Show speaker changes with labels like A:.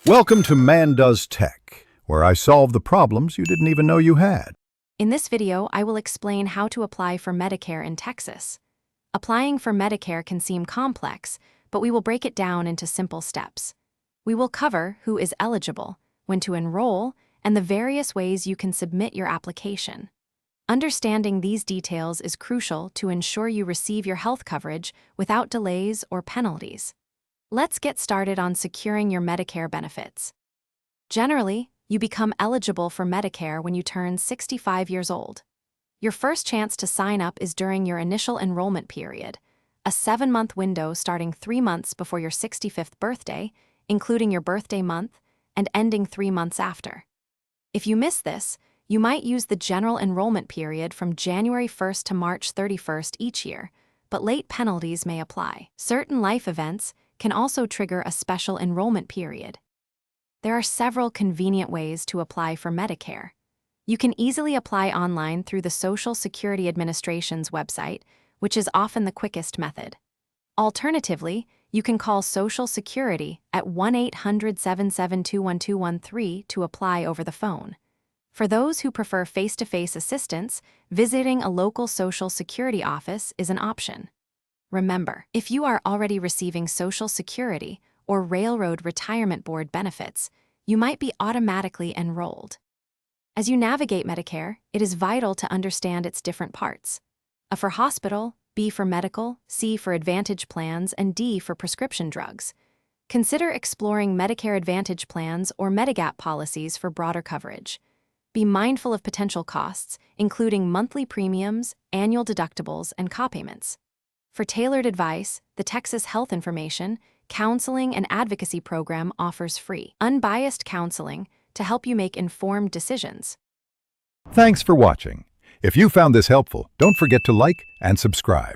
A: Welcome to Man Does Tech, where I solve the problems you didn't even know you had.
B: In this video, I will explain how to apply for Medicare in Texas. Applying for Medicare can seem complex, but we will break it down into simple steps. We will cover who is eligible, when to enroll, and the various ways you can submit your application. Understanding these details is crucial to ensure you receive your health coverage without delays or penalties. Let's get started on securing your Medicare benefits. Generally, you become eligible for Medicare when you turn 65 years old. Your first chance to sign up is during your initial enrollment period, a 7-month window starting 3 months before your 65th birthday, including your birthday month, and ending 3 months after. If you miss this, you might use the general enrollment period from January 1st to March 31st each year, but late penalties may apply. Certain life events can also trigger a special enrollment period. There are several convenient ways to apply for Medicare. You can easily apply online through the Social Security Administration's website, which is often the quickest method. Alternatively, you can call Social Security at 1-800-772-1213 to apply over the phone. For those who prefer face-to-face assistance, visiting a local Social Security office is an option. Remember, if you are already receiving Social Security or Railroad Retirement Board benefits, you might be automatically enrolled. As you navigate Medicare, it is vital to understand its different parts. A for hospital, B for medical, C for Advantage plans, and D for prescription drugs. Consider exploring Medicare Advantage plans or Medigap policies for broader coverage. Be mindful of potential costs, including monthly premiums, annual deductibles, and copayments. For tailored advice, the Texas Health Information, Counseling, and Advocacy Program offers free, unbiased counseling to help you make informed decisions.
A: Thanks for watching. If you found this helpful, don't forget to like and subscribe.